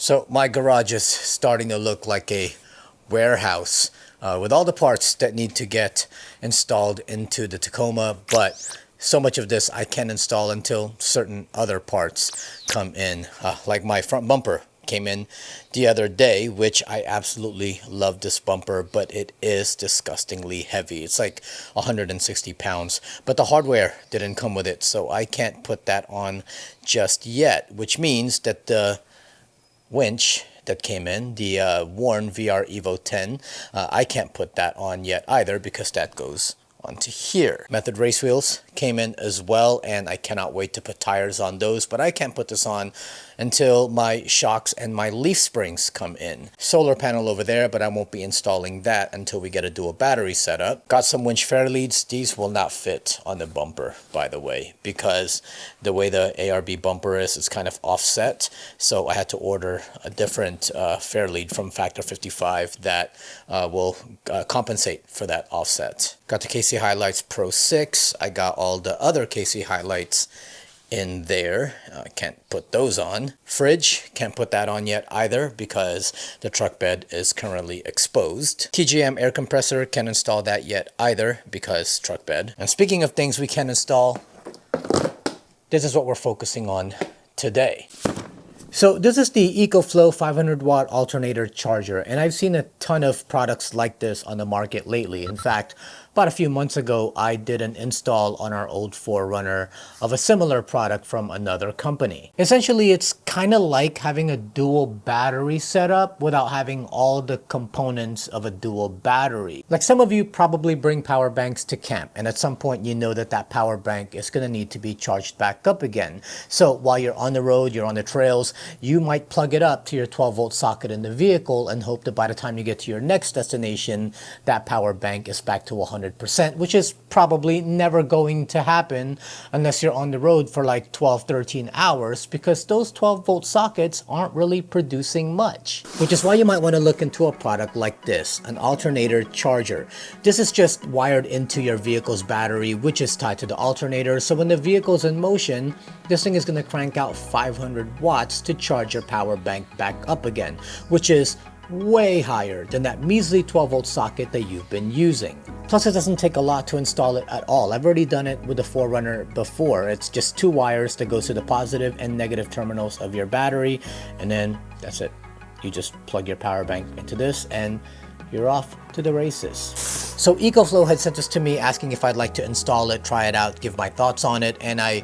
So my garage is starting to look like a warehouse with all the parts that need to get installed into the Tacoma, but so much of this I can't install until certain other parts come in, like my front bumper came in the other day, which I absolutely love this bumper, but it is disgustingly heavy. It's like 160 pounds, but the hardware didn't come with it, so I can't put that on just yet, which means that the winch that came in, the Warn VR Evo 10, I can't put that on yet either because that goes onto here. Method race wheels came in as well, and I cannot wait to put tires on those, but I can't put this on until my shocks and my leaf springs come in. Solar panel over there, but I won't be installing that until we get a dual battery setup. Got some winch fair leads. These will not fit on the bumper, by the way, because the way the ARB bumper is, it's kind of offset, so I had to order a different fair lead from Factor 55 that will compensate for that offset. Got the KC Highlights Pro 6. I got all the other KC Highlights in there. I can't put those on. Fridge, can't put that on yet either because the truck bed is currently exposed. TGM air compressor, can't install that yet either because truck bed. And speaking of things we can install, this is what we're focusing on today. So this is the EcoFlow 500W Alternator Charger, and I've seen a ton of products like this on the market lately. In fact, about a few months ago, I did an install on our old 4Runner of a similar product from another company. Essentially, it's kind of like having a dual battery setup without having all the components of a dual battery. Like some of you probably bring power banks to camp, and at some point you know that that power bank is going to need to be charged back up again. So while you're on the road, you're on the trails, you might plug it up to your 12-volt socket in the vehicle and hope that by the time you get to your next destination, that power bank is back to 100%, which is probably never going to happen unless you're on the road for like 12-13 hours, because those 12-volt sockets aren't really producing much. Which is why you might want to look into a product like this, an Alternator Charger. This is just wired into your vehicle's battery, which is tied to the alternator, so when the vehicle's in motion, this thing is going to crank out 500 watts to charge your power bank back up again, which is way higher than that measly 12-volt socket that you've been using. Plus, it doesn't take a lot to install it at all. I've already done it with the 4Runner before. It's just 2 wires that goes to the positive and negative terminals of your battery, and then that's it. You just plug your power bank into this and you're off to the races. So EcoFlow had sent this to me asking if I'd like to install it, try it out, give my thoughts on it, and I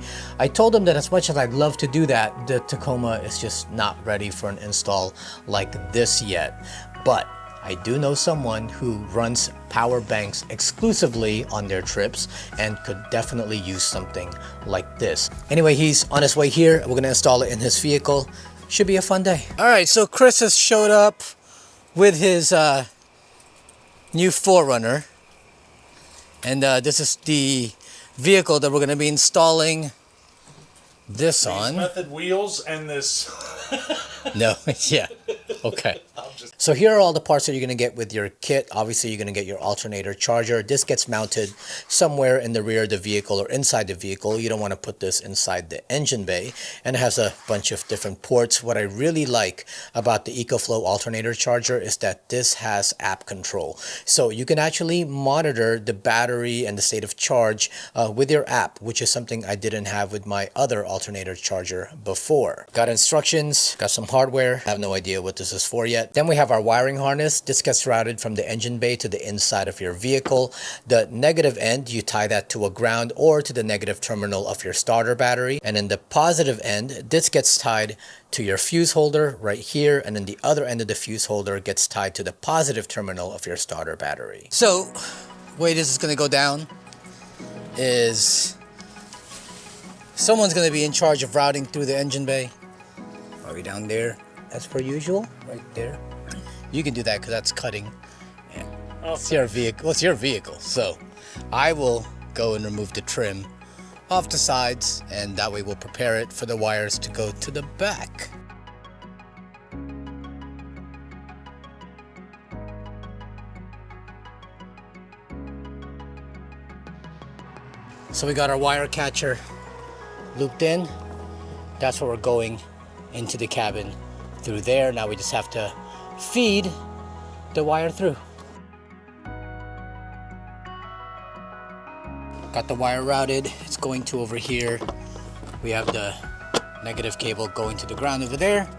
told them that as much as I'd love to do that, the Tacoma is just not ready for an install like this yet. But I do know someone who runs power banks exclusively on their trips and could definitely use something like this. Anyway, he's on his way here. We're gonna install it in his vehicle. Should be a fun day. All right, so Chris has showed up with his new 4Runner, and this is the vehicle that we're going to be installing this on. Method wheels and this. No, yeah, okay. So here are all the parts that you're going to get with your kit. Obviously, you're going to get your alternator charger. This gets mounted somewhere in the rear of the vehicle or inside the vehicle. You don't want to put this inside the engine bay. And it has a bunch of different ports. What I really like about the EcoFlow alternator charger is that this has app control. So you can actually monitor the battery and the state of charge with your app, which is something I didn't have with my other alternator charger before. Got instructions, got some hardware. I have no idea what this is for yet. Then we have our wiring harness. This gets routed from the engine bay to the inside of your vehicle. The negative end, you tie that to a ground or to the negative terminal of your starter battery. And in the positive end, this gets tied to your fuse holder right here. And then the other end of the fuse holder gets tied to the positive terminal of your starter battery. So, way this is going to go down is someone's going to be in charge of routing through the engine bay. Are we down there as per usual? Right there. You can do that because that's cutting. Yeah. Oh, it's your vehicle. Well, it's your vehicle. So I will go and remove the trim off the sides, and that way we'll prepare it for the wires to go to the back. So we got our wire catcher looped in. That's what we're going into the cabin through there. Now we just have to feed the wire through. Got the wire routed. It's going to over here. We have the negative cable going to the ground over there.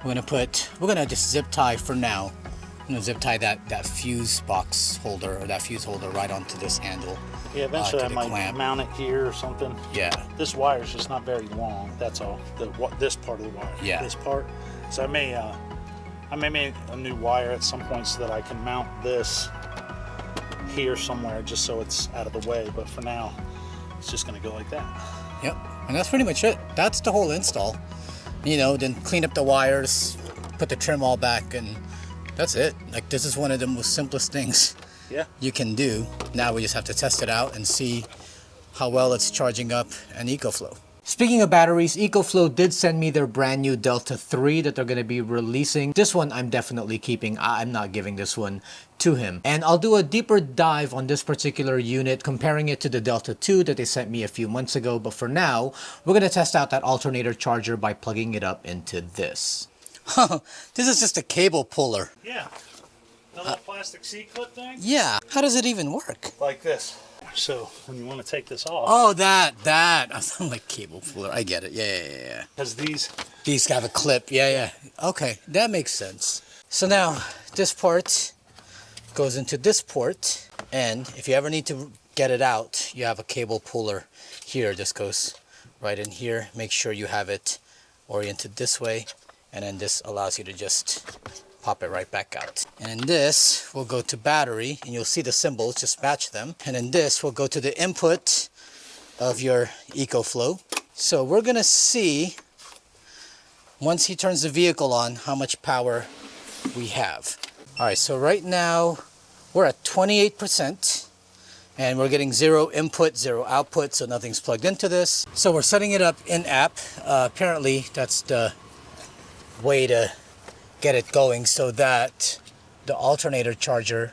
We're gonna just zip tie for now. I'm gonna zip tie that fuse box holder, or that fuse holder, right onto this handle. Yeah, eventually I might clamp. mount it here or something. Yeah. This wire is just not very long. That's all. This part of the wire. Yeah. This part. So I may make a new wire at some point so that I can mount this here somewhere, just so it's out of the way. But for now, it's just gonna go like that. Yep. And that's pretty much it. That's the whole install. You know, then clean up the wires, put the trim all back, and that's it. Like, this is one of the most simplest things you can do. Now we just have to test it out and see how well it's charging up an EcoFlow. Speaking of batteries, EcoFlow did send me their brand new Delta 3 that they're going to be releasing. This one I'm definitely keeping. I'm not giving this one to him. And I'll do a deeper dive on this particular unit, comparing it to the Delta 2 that they sent me a few months ago. But for now, we're going to test out that alternator charger by plugging it up into this. This is just a cable puller. Yeah. The little plastic C-clip thing? Yeah. How does it even work? Like this. So when you want to take this off. Oh, that. I sound like cable puller. I get it. Yeah. Because These have a clip. Yeah. Okay, that makes sense. So now this part goes into this port, and if you ever need to get it out, you have a cable puller here. This goes right in here. Make sure you have it oriented this way, and then this allows you to just pop it right back out. And then this will go to battery, and you'll see the symbols, just match them. And then this will go to the input of your EcoFlow. So we're gonna see, once he turns the vehicle on, how much power we have. All right, so right now we're at 28%, and we're getting 0 input, 0 output, so nothing's plugged into this. So we're setting it up in app. Apparently that's the way to get it going, so that the alternator charger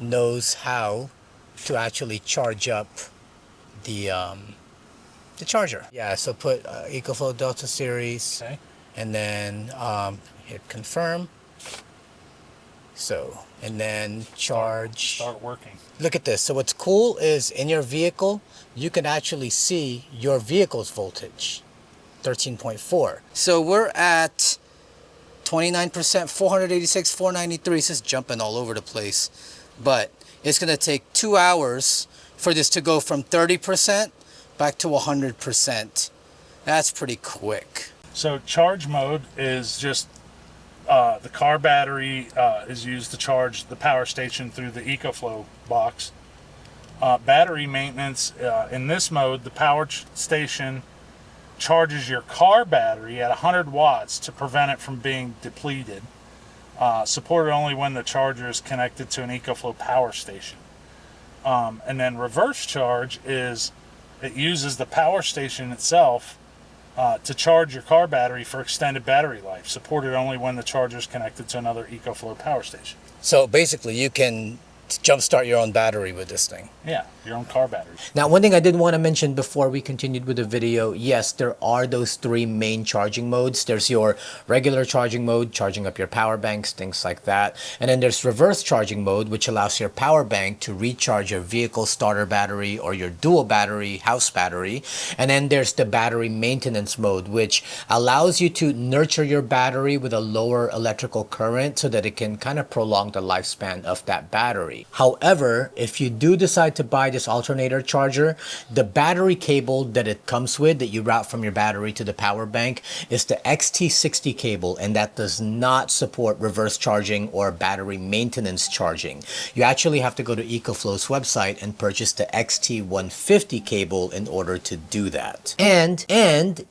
knows how to actually charge up the charger. Yeah, so put EcoFlow Delta series, okay, and then hit confirm. So, and then charge. Start working. Look at this. So what's cool is in your vehicle, you can actually see your vehicle's voltage, 13.4. So we're at 29%, 486, 493. It's just jumping all over the place. But it's going to take 2 hours for this to go from 30% back to 100%. That's pretty quick. So charge mode is just the car battery is used to charge the power station through the EcoFlow box. Battery maintenance, in this mode, the power station charges your car battery at 100 watts to prevent it from being depleted. Supported only when the charger is connected to an EcoFlow power station. And then reverse charge is, it uses the power station itself to charge your car battery for extended battery life, supported only when the charger is connected to another EcoFlow power station. So basically you can jumpstart your own battery with this thing. Yeah, your own car battery. Now, one thing I did want to mention before we continued with the video, yes, there are those 3 main charging modes. There's your regular charging mode, charging up your power banks, things like that. And then there's reverse charging mode, which allows your power bank to recharge your vehicle starter battery or your dual battery house battery. And then there's the battery maintenance mode, which allows you to nurture your battery with a lower electrical current so that it can kind of prolong the lifespan of that battery. However, if you do decide to buy this alternator charger, the battery cable that it comes with, that you route from your battery to the power bank, is the XT60 cable, and that does not support reverse charging or battery maintenance charging. You actually have to go to EcoFlow's website and purchase the XT150 cable in order to do that. And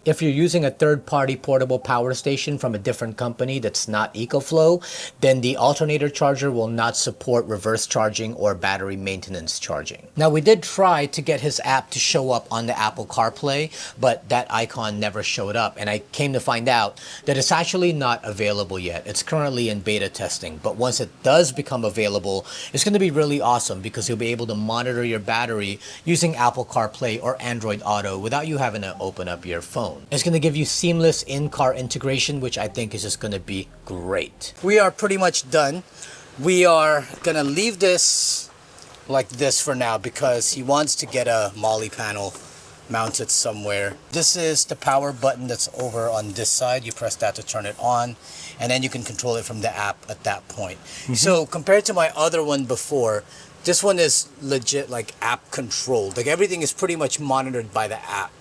if you're using a third-party portable power station from a different company that's not EcoFlow, then the alternator charger will not support reverse charging charging or battery maintenance charging. Now, we did try to get his app to show up on the Apple CarPlay, but that icon never showed up, and I came to find out that it's actually not available yet. It's currently in beta testing, but once it does become available, it's going to be really awesome because you'll be able to monitor your battery using Apple CarPlay or Android Auto without you having to open up your phone. It's going to give you seamless in-car integration, which I think is just going to be great. We are pretty much done. We are going to leave this like this for now because he wants to get a MOLLE panel mounted somewhere. This is the power button that's over on this side. You press that to turn it on, and then you can control it from the app at that point. So compared to my other one before, this one is legit like app controlled. Like everything is pretty much monitored by the app.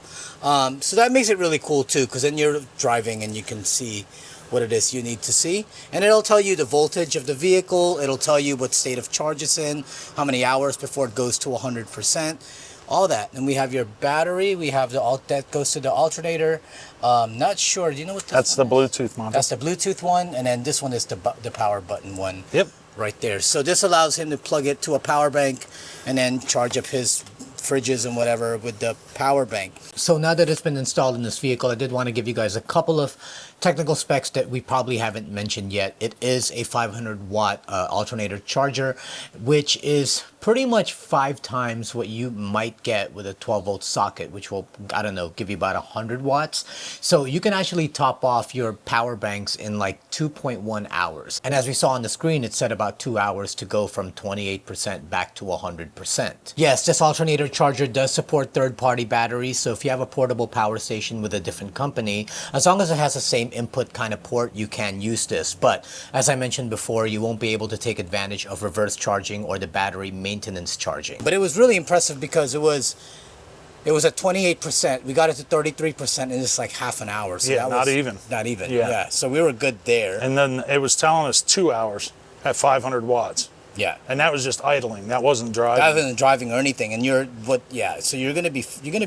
So that makes it really cool too, because then you're driving and you can see what it is you need to see, and it'll tell you the voltage of the vehicle, it'll tell you what state of charge it's in, how many hours before it goes to 100%, all that. And we have your battery, we have the that goes to the alternator. Not sure, do you know what that's the Bluetooth module? That's the Bluetooth one, and then this one is the power button one. Yep. Right there. So this allows him to plug it to a power bank and then charge up his fridges and whatever with the power bank. So now that it's been installed in this vehicle, I did want to give you guys a couple of technical specs that we probably haven't mentioned yet. It is a 500 watt alternator charger, which is pretty much 5 times what you might get with a 12 volt socket, which will, I don't know, give you about 100 watts. So you can actually top off your power banks in like 2.1 hours. And as we saw on the screen, it said about 2 hours to go from 28% back to 100%. Yes, this alternator charger does support third-party batteries, so if you have a portable power station with a different company, as long as it has the same input kind of port, you can use this. But as I mentioned before, you won't be able to take advantage of reverse charging or the battery maintenance charging. But it was really impressive because it was at 28%. We got it to 33% in just like half an hour. So yeah, that not was even. Not even. Yeah. So we were good there. And then it was telling us 2 hours at 500 watts. Yeah. And that was just idling. That wasn't driving. That wasn't driving or anything. And so you're gonna be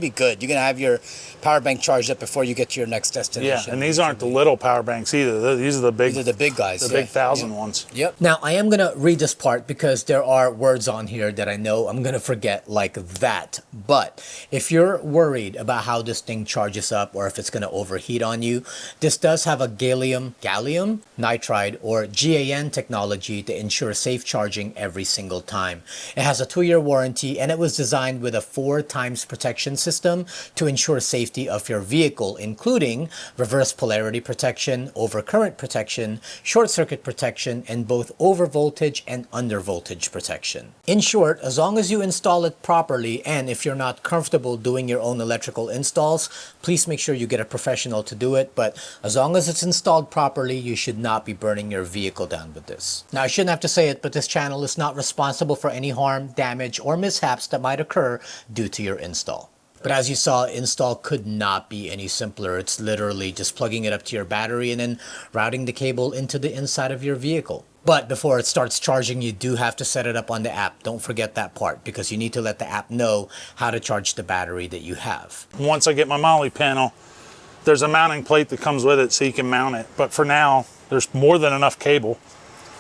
good. You're gonna have your power bank charged up before you get to your next destination. Yeah, and these aren't the little power banks either. These are the big. These are the big guys. The big 1,000 ones. Yep. Now I am gonna read this part because there are words on here that I know I'm gonna forget like that. But if you're worried about how this thing charges up or if it's gonna overheat on you, this does have a gallium nitride or GaN technology to ensure safe charging every single time. It has a 2-year warranty, and it was designed with a 4 times protection system to ensure safety of your vehicle, including reverse polarity protection, overcurrent protection, short circuit protection, and both over voltage and under voltage protection. In short, as long as you install it properly, and if you're not comfortable doing your own electrical installs, please make sure you get a professional to do it. But as long as it's installed properly, you should not be burning your vehicle down with this. Now, I shouldn't have to say it, but this channel is not responsible for any harm, damage, or mishaps that might occur due to your install. But as you saw, install could not be any simpler. It's literally just plugging it up to your battery and then routing the cable into the inside of your vehicle. But before it starts charging, you do have to set it up on the app. Don't forget that part, because you need to let the app know how to charge the battery that you have. Once I get my MOLLE panel, there's a mounting plate that comes with it so you can mount it. But for now, there's more than enough cable.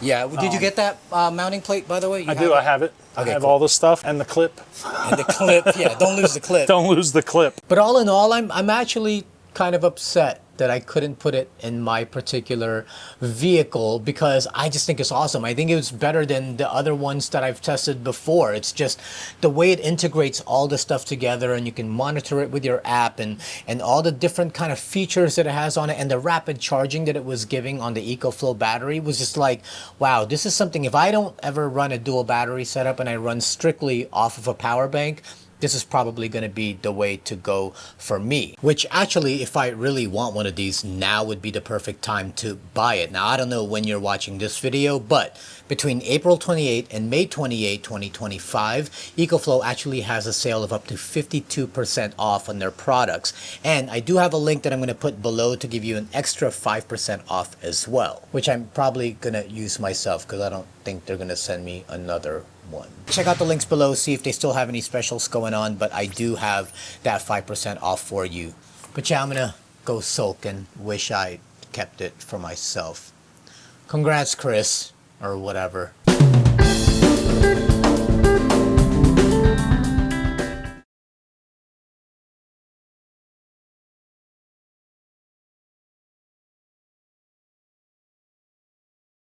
Yeah, did you get that mounting plate, by the way? I do, I have it. Okay, I have all the stuff and the clip. And the clip, yeah, don't lose the clip. Don't lose the clip. But all in all, I'm actually kind of upset that I couldn't put it in my particular vehicle, because I just think it's awesome. I think it was better than the other ones that I've tested before. It's just the way it integrates all the stuff together, and you can monitor it with your app, and all the different kind of features that it has on it, and the rapid charging that it was giving on the EcoFlow battery was just like, wow, this is something. If I don't ever run a dual battery setup and I run strictly off of a power bank, this is probably going to be the way to go for me. Which actually, if I really want one of these, now would be the perfect time to buy it. Now, I don't know when you're watching this video, but between April 28 and May 28, 2025, EcoFlow actually has a sale of up to 52% off on their products. And I do have a link that I'm going to put below to give you an extra 5% off as well, which I'm probably going to use myself, because I don't think they're going to send me another one. Check out the links below, see if they still have any specials going on, but I do have that 5% off for you. But yeah, I'm gonna go sulk and wish I kept it for myself. Congrats, Chris, or whatever.